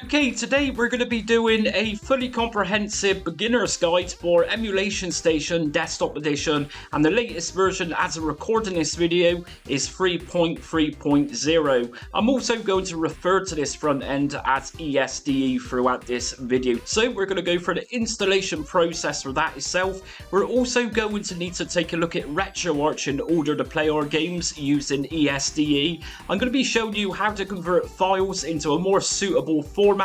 Okay, today we're going to be doing a fully comprehensive beginner's guide for EmulationStation Desktop Edition, and the latest version as a recording this video is 3.3.0. I'm also going to refer to this front end as ESDE throughout this video. So we're going to go through the installation process for that itself. We're also going to need to take a look at RETROARCH in order to play our games using ESDE. I'm going to be showing you how to convert files into a more suitable format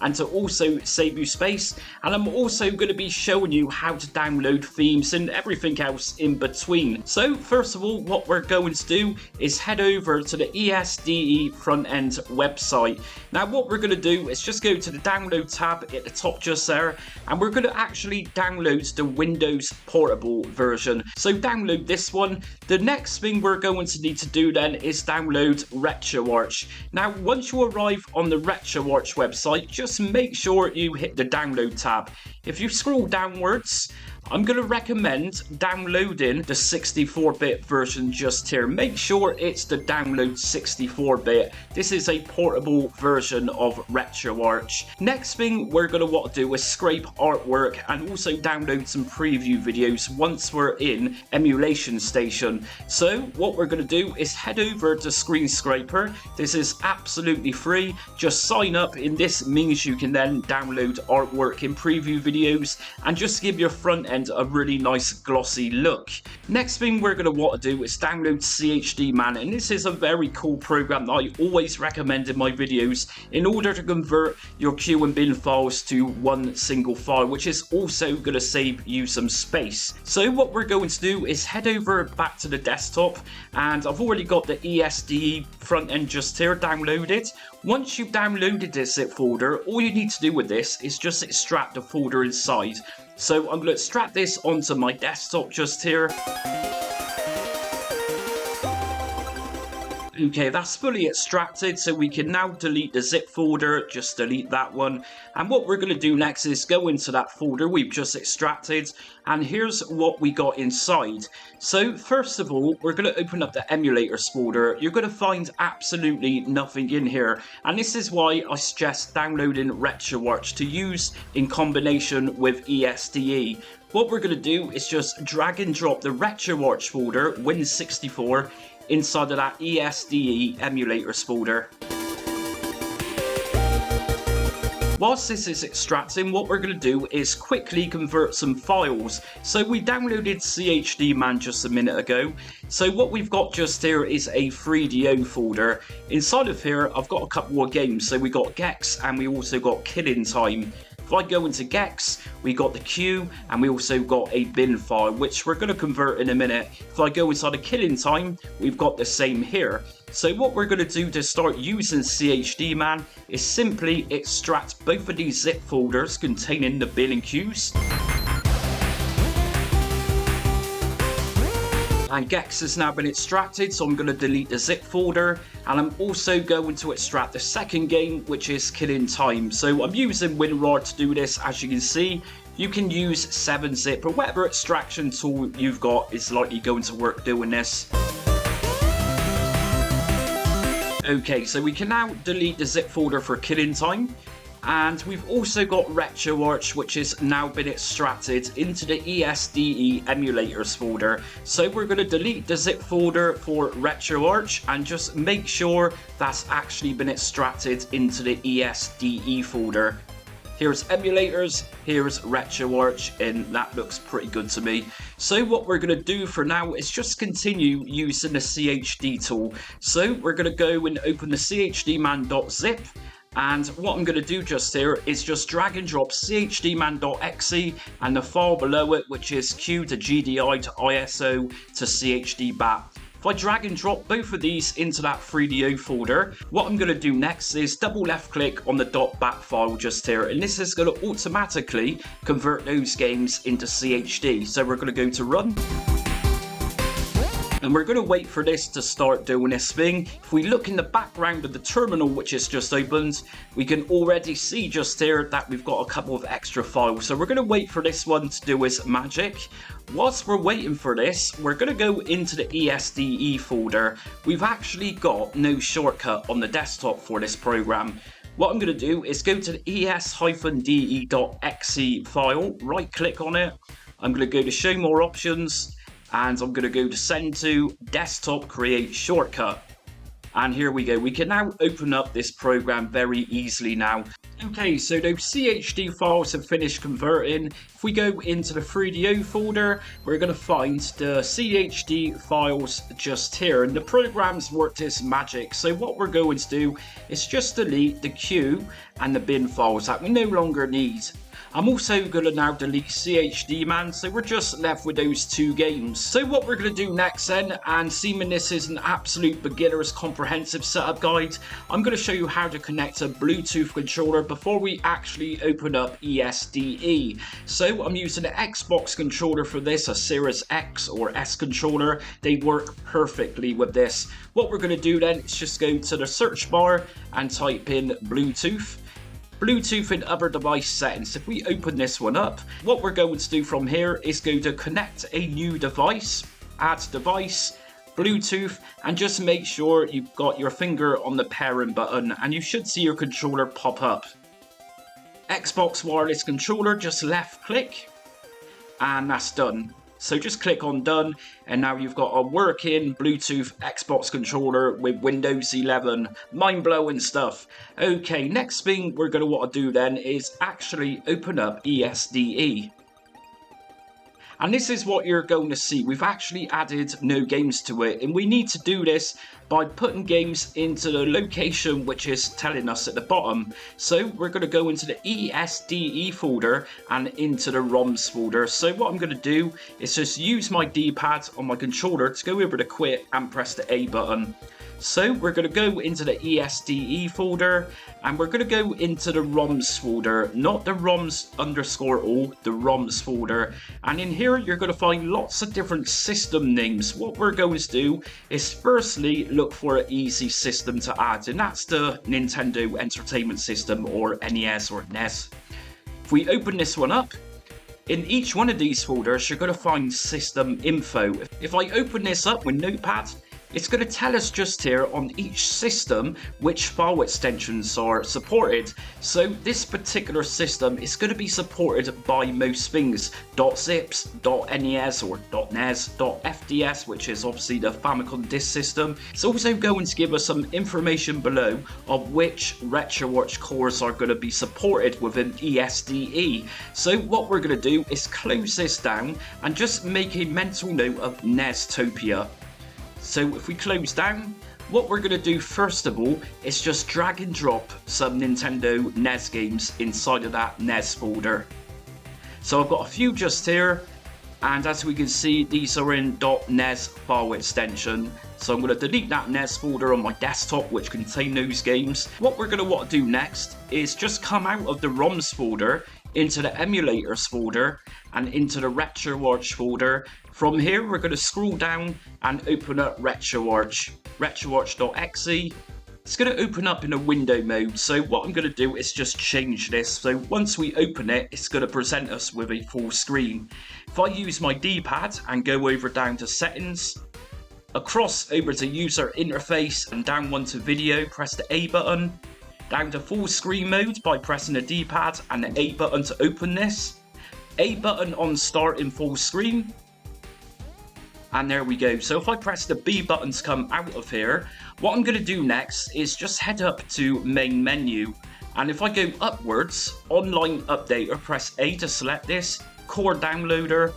and to also save you space, and I'm also going to be showing you how to download themes and everything else in between. So first of all, what we're going to do is head over to the ESDE front end website. Now what we're going to do is just go to the download tab at the top just there, and we're going to actually download the Windows portable version. So download this one. The next thing we're going to need to do then is download RETROARCH. Now once you arrive on the RETROARCH website, just make sure you hit the download tab. If you scroll downwards, I'm going to recommend downloading the 64-bit version just here. Make sure it's the download 64-bit. This is a portable version of RETROARCH. Next thing we're going to want to do is scrape artwork and also download some preview videos once we're in EmulationStation. So what we're going to do is head over to Screen Scraper. This is absolutely free. Just sign up, and this means you can then download artwork in preview videos and just give your front end a really nice glossy look. Next thing we're going to want to do is download CHD Man, and this is a very cool program that I always recommend in my videos in order to convert your queue and bin files to one single file, which is also going to save you some space. So what we're going to do is head over back to the desktop, and I've already got the ESDE front end just here downloaded. Once you've downloaded this zip folder, all you need to do with this is just extract the folder inside. So I'm going to extract this onto my desktop just here. Okay, that's fully extracted, so we can now delete the zip folder. Just delete that one. And what we're going to do next is go into that folder we've just extracted, and here's what we got inside. So first of all, we're going to open up the emulators folder. You're going to find absolutely nothing in here, and this is why I suggest downloading RETROARCH to use in combination with ESDE. What we're going to do is just drag and drop the RETROARCH folder, Win64, inside of that ESDE emulators folder. Whilst this is extracting, what we're going to do is quickly convert some files. So we downloaded CHD Man just a minute ago. So what we've got just here is a 3.0 folder. Inside of here, I've got a couple more games. So we got Gex and we also got Killing Time. If I go into Gex, we got the queue, and we also got a bin file, which we're going to convert in a minute. If I go inside of Killing Time, we've got the same here. So what we're going to do to start using CHD Man is simply extract both of these zip folders containing the bin and queues. And Gex has now been extracted, so I'm going to delete the zip folder, and I'm also going to extract the second game, which is Killing Time. So I'm using WinRAR to do this. As you can see, you can use 7-zip or whatever extraction tool you've got is likely going to work doing this. Okay, so we can now delete the zip folder for Killing Time. And we've also got RETROARCH, which has now been extracted into the ESDE emulators folder. So we're going to delete the zip folder for RETROARCH and just make sure that's actually been extracted into the ESDE folder. Here's emulators, here's RETROARCH, and that looks pretty good to me. So what we're going to do for now is just continue using the CHD tool. So we're going to go and open the chdman.zip. And what I'm going to do just here is just drag and drop chdman.exe and the file below it, which is Q to GDI to ISO to CHDBAT. If I drag and drop both of these into that 3.0 folder, what I'm going to do next is double left click on the .bat file just here, and this is going to automatically convert those games into CHD. So we're going to go to Run. And we're going to wait for this to start doing this thing. If we look in the background of the terminal, which is just opened, we can already see just here that we've got a couple of extra files. So we're going to wait for this one to do its magic. Whilst we're waiting for this, we're going to go into the ESDE folder. We've actually got no shortcut on the desktop for this program. What I'm going to do is go to the es-de.exe file, right click on it. I'm going to go to show more options and I'm going to go to send to desktop create shortcut. And here we go. We can now open up this program very easily now. Okay, so those CHD files have finished converting. If we go into the 3.0 folder, we're going to find the CHD files just here. And the program's worked its magic. So what we're going to do is just delete the Q and the bin files that we no longer need. I'm also going to now delete CHD man, so we're just left with those two games. So what we're going to do next then, and seeming this is an absolute beginner's comprehensive setup guide, I'm going to show you how to connect a Bluetooth controller before we actually open up ESDE. So I'm using an Xbox controller for this, a Series X or S controller. They work perfectly with this. What we're going to do then is just go to the search bar and type in Bluetooth. Bluetooth and other device settings. If we open this one up, what we're going to do from here is go to connect a new device, add device, Bluetooth, and just make sure you've got your finger on the pairing button and you should see your controller pop up. Xbox wireless controller, just left click and that's done. So just click on done and now you've got a working Bluetooth Xbox controller with Windows 11. Mind-blowing stuff. Okay, next thing we're going to want to do then is actually open up ESDE. And this is what you're going to see. We've actually added no games to it, and we need to do this by putting games into the location which is telling us at the bottom. So we're going to go into the ESDE folder and into the ROMs folder. So what I'm going to do is just use my D-pad on my controller to go over to quit and press the A button. So we're going to go into the ESDE folder and we're going to go into the ROMs folder, not the ROMs_all, the ROMs folder. And in here you're going to find lots of different system names. What we're going to do is firstly look for an easy system to add, and that's the Nintendo Entertainment System or NES or NES. If we open this one up, in each one of these folders you're going to find system info. If I open this up with Notepad, it's going to tell us just here on each system which file extensions are supported. So this particular system is going to be supported by most things. .zips, .nes or .nes, .fds, which is obviously the Famicom disk system. It's also going to give us some information below of which RETROARCH cores are going to be supported within ESDE. So what we're going to do is close this down and just make a mental note of Nestopia. So if we close down, what we're going to do first of all is just drag and drop some Nintendo NES games inside of that NES folder. So I've got a few just here, and as we can see these are in .NES file extension. So I'm going to delete that NES folder on my desktop which contain those games. What we're going to want to do next is just come out of the ROMs folder into the emulators folder and into the RETROARCH folder. From here we're going to scroll down and open up RETROARCH, retroarch.exe. It's going to open up in a window mode, so what I'm going to do is just change this. So once we open it, it's going to present us with a full screen. If I use my D-pad and go over down to settings, across over to user interface and down one to video, press the A button. Down to full screen mode by pressing the D-pad and the A button to open this. A button on start in full screen. And there we go. So if I press the B button to come out of here, what I'm going to do next is just head up to main menu. And if I go upwards, online updater, press A to select this, core downloader,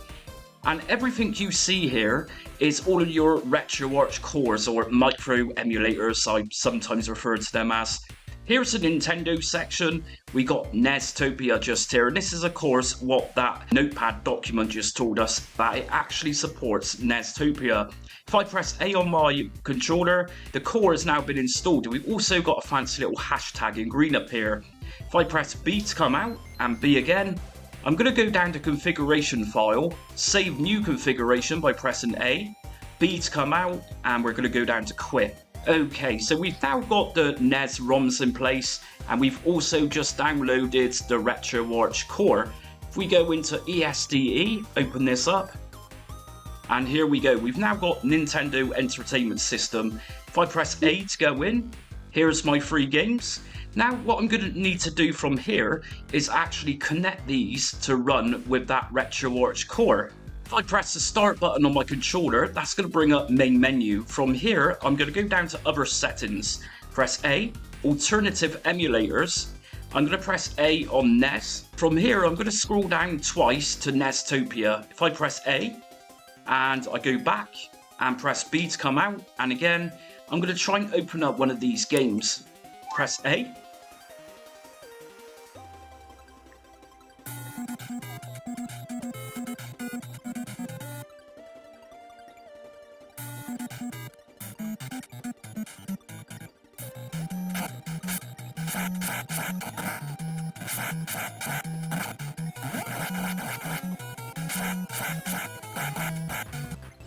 and everything you see here is all of your RETROARCH cores or micro emulators, I sometimes refer to them as. Here's the Nintendo section. We got Nestopia just here, and this is of course what that notepad document just told us, that it actually supports Nestopia. If I press A on my controller, the core has now been installed. We've also got a fancy little hashtag in green up here. If I press B to come out and B again, I'm going to go down to configuration file, save new configuration by pressing A, B to come out, and we're going to go down to quit. Okay, so we've now got the NES ROMs in place, and we've also just downloaded the RETROARCH core. If we go into ESDE, open this up, and here we go. We've now got Nintendo Entertainment System. If I press A to go in, here's my 3 games. Now what I'm going to need to do from here is actually connect these to run with that RETROARCH core. If I press the start button on my controller, that's going to bring up main menu. From here, I'm going to go down to other settings. Press A, alternative emulators. I'm going to press A on NES. From here, I'm going to scroll down twice to NEStopia. If I press A, and I go back, and press B to come out, and again, I'm going to try and open up one of these games. Press A.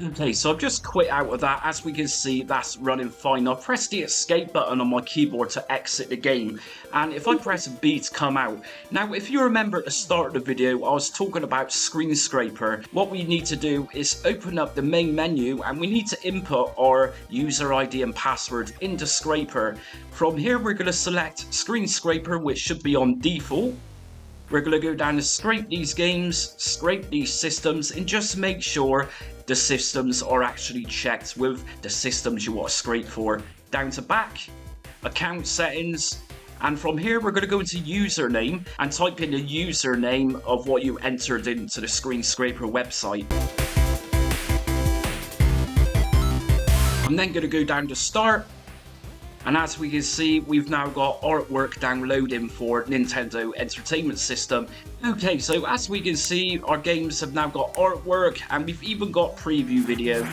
Okay, so I've just quit out of that. As we can see, that's running fine. I'll press the escape button on my keyboard to exit the game. And if I press B to come out. Now, if you remember at the start of the video, I was talking about Screen Scraper. What we need to do is open up the main menu and we need to input our user ID and password into Scraper. From here, we're going to select Screen Scraper, which should be on default. We're going to go down to scrape these games, scrape these systems, and just make sure the systems are actually checked with the systems you want to scrape for. Down to back, account settings, and from here we're going to go into username and type in the username of what you entered into the Screen Scraper website. I'm then going to go down to start. And as we can see, we've now got artwork downloading for Nintendo Entertainment System. Okay, so as we can see, our games have now got artwork and we've even got preview video.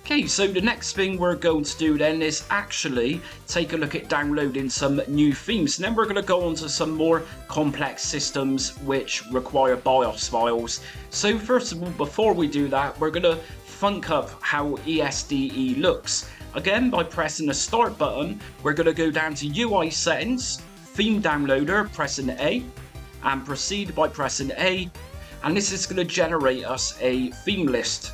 Okay, so the next thing we're going to do then is actually take a look at downloading some new themes. And then we're going to go on to some more complex systems which require BIOS files. So first of all, before we do that, we're going to funk up how ESDE looks. Again, by pressing the start button, we're going to go down to UI settings, theme downloader, pressing A, and proceed by pressing A, and this is going to generate us a theme list.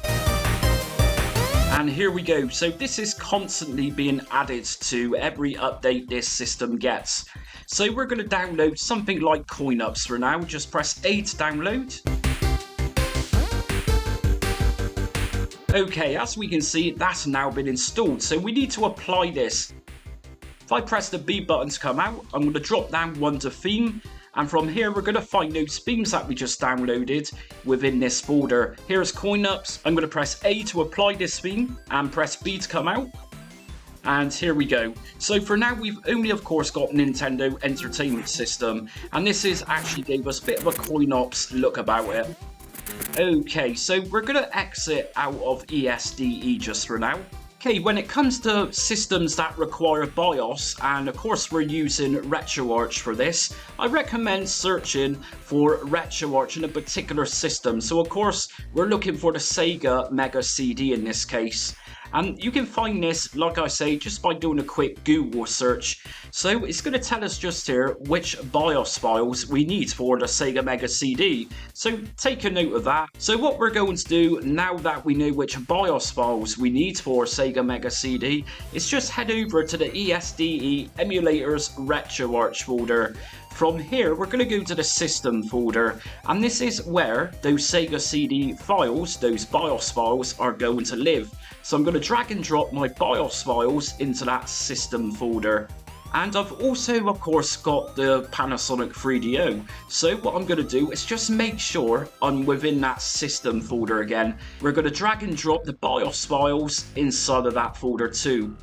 And here we go. So this is constantly being added to every update this system gets. So we're going to download something like CoinUps for now. Just press A to download. Okay, as we can see, that's now been installed, so we need to apply this. If I press the B button to come out, I'm going to drop down one to theme, and from here we're going to find those themes that we just downloaded within this folder. Here's CoinUps. I'm going to press A to apply this theme, and press B to come out. And here we go. So for now, we've only, of course, got Nintendo Entertainment System, and this is actually gave us a bit of a CoinUps look about it. Okay, so we're going to exit out of ESDE just for now. Okay, when it comes to systems that require BIOS, and of course we're using RETROARCH for this, I recommend searching for RETROARCH in a particular system. So of course, we're looking for the Sega Mega CD in this case. And you can find this, like I say, just by doing a quick Google search. So it's going to tell us just here which BIOS files we need for the Sega Mega CD. So take a note of that. So what we're going to do now that we know which BIOS files we need for Sega Mega CD is just head over to the ESDE Emulators RETROARCH folder. From here, we're going to go to the System folder, and this is where those Sega CD files, those BIOS files, are going to live. So I'm going to drag and drop my BIOS files into that System folder. And I've also, of course, got the Panasonic 3.0. So what I'm going to do is just make sure I'm within that System folder again. We're going to drag and drop the BIOS files inside of that folder too.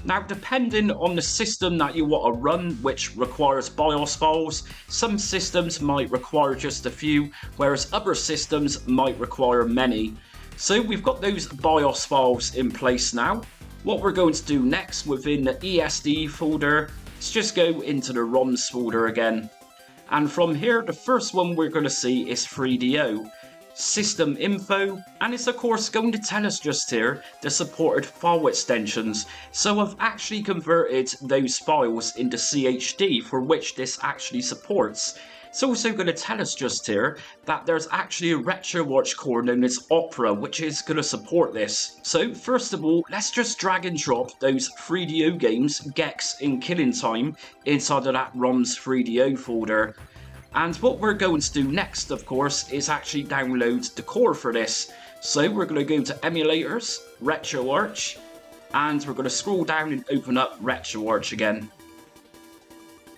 Now, depending on the system that you want to run, which requires BIOS files, some systems might require just a few, whereas other systems might require many. So we've got those BIOS files in place now. What we're going to do next within the ESDE folder is just go into the ROMs folder again. And from here, the first one we're going to see is 3.0. System info, and it's of course going to tell us just here the supported file extensions. So I've actually converted those files into CHD, for which this actually supports. It's also going to tell us just here that there's actually a RETROARCH core known as Opera, which is going to support this. So first of all, let's just drag and drop those 3DO games, Gex and Killing Time, inside of that ROMs 3DO folder. And what we're going to do next, of course, is actually download the core for this. So we're going to go to Emulators, RETROARCH, and we're going to scroll down and open up RETROARCH again.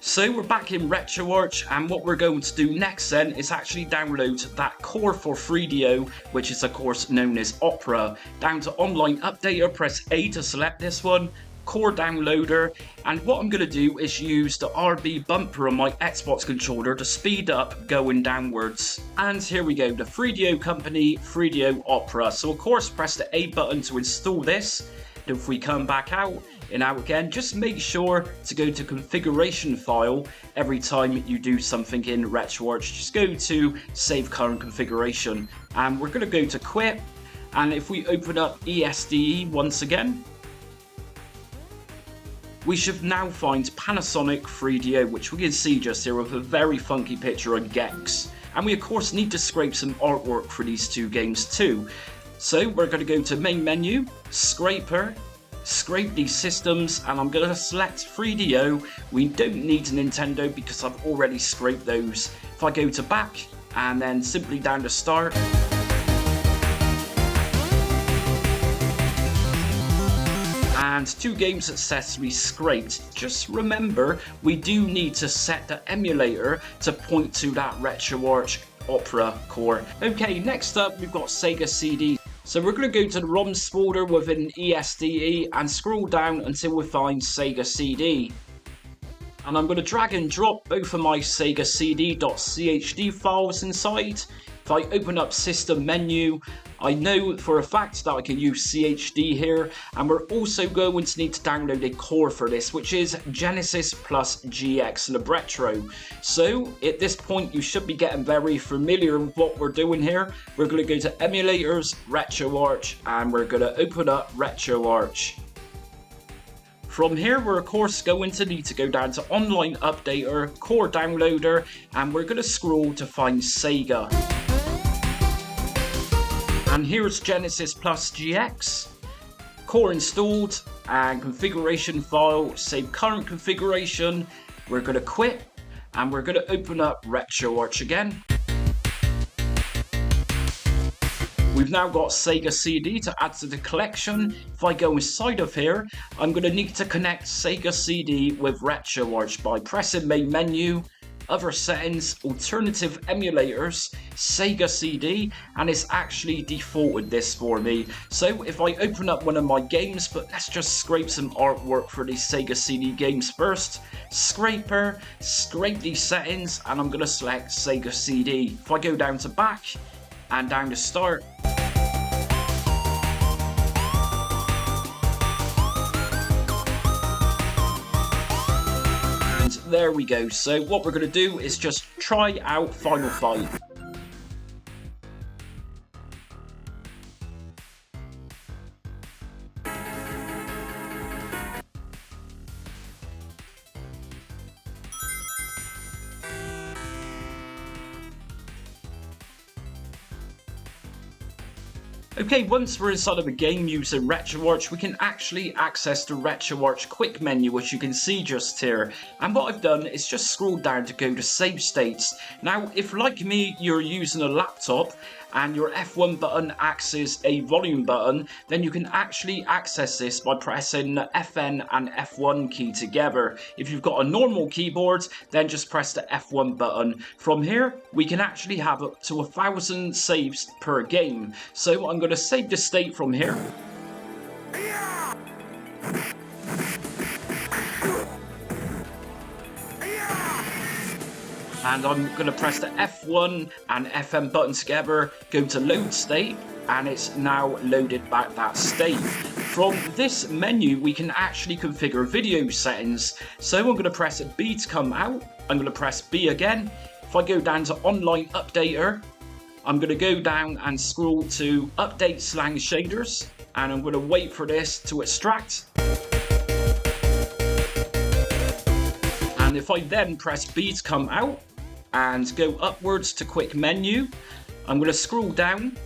So we're back in RETROARCH, and what we're going to do next then is actually download that core for 3DO, which is of course known as Opera. Down to Online Updater, press A to select this one, Core Downloader, and what I'm going to do is use the RB bumper on my Xbox controller to speed up going downwards. And here we go, the 3DO company, 3DO Opera. So of course press the A button to install this. If we come back out and out again, just make sure to go to configuration file every time you do something in RETROARCH. Just go to save current configuration, and we're going to go to quit. And if we open up ESDE once again, we should now find Panasonic 3DO, which we can see just here with a very funky picture of Gex. And we of course need to scrape some artwork for these two games too. So we're going to go to main menu, scraper, scrape these systems, and I'm going to select 3DO. We don't need a Nintendo because I've already scraped those. If I go to back and then simply down to start, and two games successfully scraped. Just remember, we do need to set the emulator to point to that RETROARCH Opera core. Okay, next up we've got Sega CD. So we're going to go to the ROMs folder within ESDE and scroll down until we find Sega CD. And I'm going to drag and drop both of my Sega CD.chd files inside. If I open up system menu, I know for a fact that I can use CHD here, and we're also going to need to download a core for this, which is Genesis plus GX Libretto. So at this point you should be getting very familiar with what we're doing here. We're going to go to Emulators, RETROARCH, and we're going to open up RETROARCH. From here, we're of course going to need to go down to Online Updater, Core Downloader, and we're going to scroll to find Sega. And here's Genesis plus GX, core installed, and configuration file, save current configuration. We're going to quit, and we're going to open up RETROARCH again. We've now got Sega CD to add to the collection. If I go inside of here, I'm going to need to connect Sega CD with RETROARCH by pressing main menu, other settings, alternative emulators, Sega CD, and it's actually defaulted this for me. So if I open up one of my games, but let's just scrape some artwork for these Sega CD games first. Scraper, scrape these settings, and I'm going to select Sega CD. If I go down to back and down to start, there we go. So what we're going to do is just try out Final Fight. Okay, once we're inside of a game using RETROARCH, we can actually access the RETROARCH quick menu, which you can see just here. And what I've done is just scroll down to go to save states. Now, if like me, you're using a laptop and your F1 button acts as a volume button, then you can actually access this by pressing the FN and F1 key together. If you've got a normal keyboard, then just press the F1 button. From here, we can actually have up to 1,000 saves per game. So I'm going to save the state from here. And I'm going to press the F1 and FM button together, go to load state, and it's now loaded back that state. From this menu, we can actually configure video settings. So I'm going to press B to come out, I'm going to press B again. If I go down to Online Updater, I'm going to go down and scroll to Update Slang Shaders, and I'm going to wait for this to extract. And if I then press B to come out, and go upwards to quick menu. I'm going to scroll down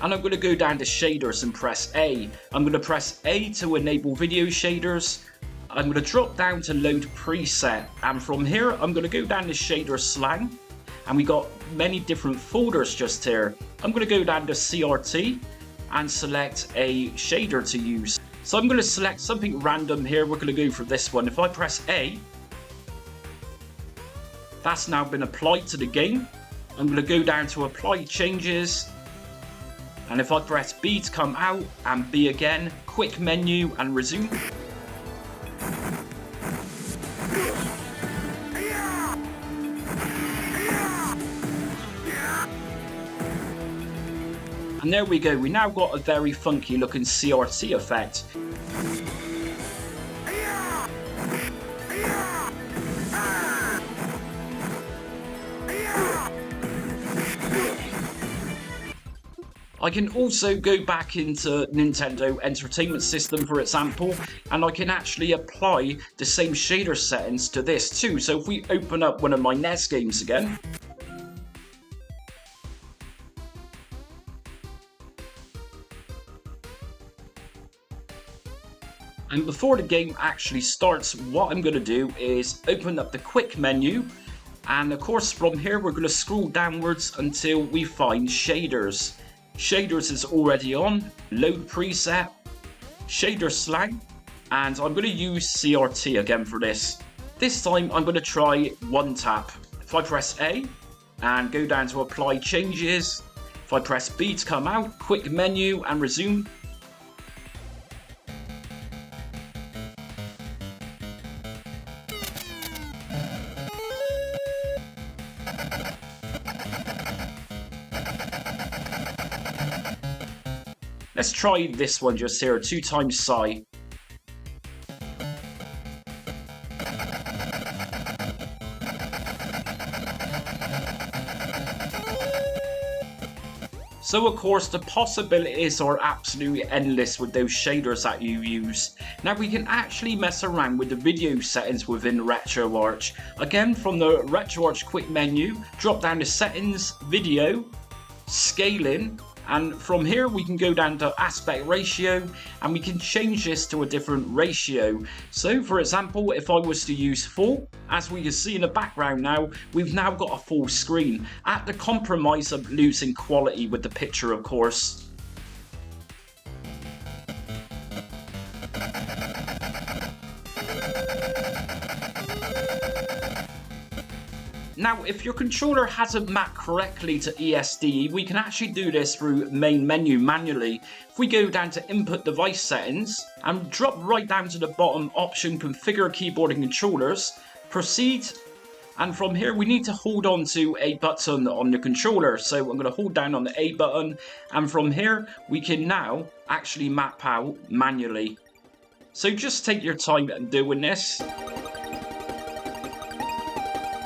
and I'm going to go down to shaders and press A. I'm going to press A to enable video shaders. I'm going to drop down to load preset, and from here I'm going to go down to shader slang, and we got many different folders just here. I'm going to go down to CRT and select a shader to use. So I'm going to select something random here. We're going to go for this one. If I press A, that's now been applied to the game. I'm going to go down to apply changes, and if I press B to come out and B again, quick menu and resume. And there we go, we now got a very funky looking CRT effect. I can also go back into Nintendo Entertainment System, for example, and I can actually apply the same shader settings to this too. So if we open up one of my NES games again, and before the game actually starts, what I'm going to do is open up the quick menu, and of course from here we're going to scroll downwards until we find shaders. Shaders is already on, load preset, shader slang, and I'm going to use CRT again for this. This time I'm going to try one tap. If I press A and go down to apply changes, if I press B to come out, quick menu and resume. Let's try this one just here, 2 times psi. So of course the possibilities are absolutely endless with those shaders that you use. Now we can actually mess around with the video settings within RETROARCH. Again, from the RETROARCH quick menu, drop down to settings, video, scaling, and from here we can go down to aspect ratio and we can change this to a different ratio. So for example, if I was to use full, as we can see in the background now, we've now got a full screen at the compromise of losing quality with the picture, of course. Now, if your controller hasn't mapped correctly to ESDE, we can actually do this through main menu manually. If we go down to input device settings and drop right down to the bottom option configure keyboard and controllers, proceed, and from here we need to hold on to a button on the controller. So I'm going to hold down on the A button, and from here we can now actually map out manually. So just take your time doing this.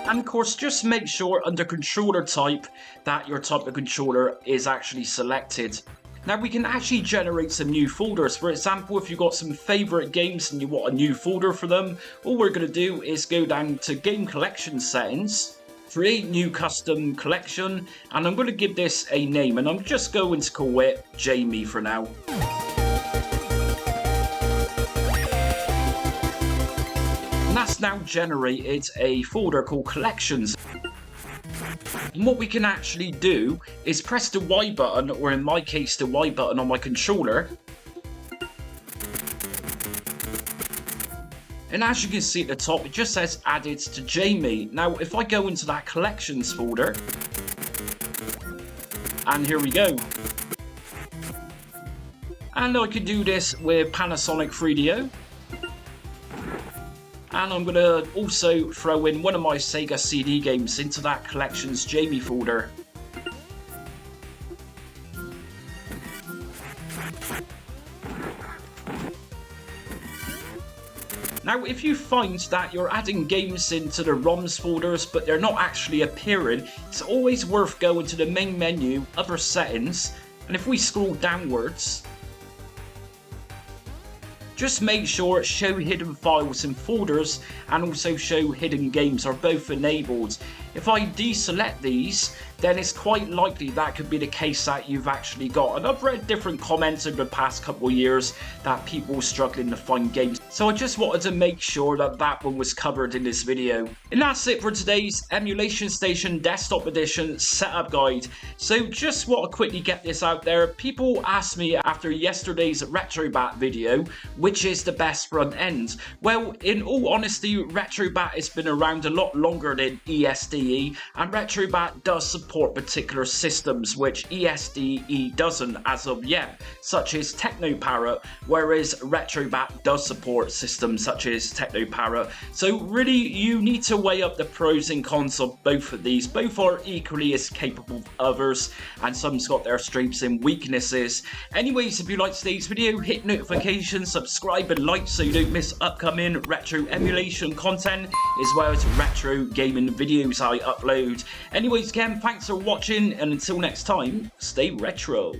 And of course, just make sure under controller type that your type of controller is actually selected. Now we can actually generate some new folders. For example, if you've got some favorite games and you want a new folder for them, all we're going to do is go down to game collection settings, create new custom collection, and I'm going to give this a name, and I'm just going to call it Jamie for now. That's now generated a folder called collections. And what we can actually do is press the Y button, or in my case the Y button on my controller. And as you can see at the top, it just says added to Jamie. Now if I go into that collections folder, and here we go. And I can do this with Panasonic 3DO. And I'm going to also throw in one of my Sega CD games into that collections Jamie folder. Now if you find that you're adding games into the ROMs folders but they're not actually appearing, it's always worth going to the main menu, other settings, and if we scroll downwards, just make sure show hidden files and folders and also show hidden games are both enabled. If I deselect these, then it's quite likely that could be the case that you've actually got. And I've read different comments over the past couple of years that people are struggling to find games. So I just wanted to make sure that that one was covered in this video. And that's it for today's EmulationStation Desktop Edition setup guide. So just want to quickly get this out there. People asked me after yesterday's RETROARCH video, which is the best front end. Well, in all honesty, RETROARCH has been around a lot longer than ESDE, and RETROARCH does support particular systems which ESDE doesn't as of yet, such as TechnoParrot, whereas RETROARCH does support systems such as TechnoParrot. So really you need to weigh up the pros and cons of both of these. Both are equally as capable of others, and some's got their strengths and weaknesses. Anyways, if you liked today's video, hit notifications, subscribe and like so you don't miss upcoming retro emulation content, as well as retro gaming videos I upload. Anyways, again, thanks for watching, and until next time, stay retro.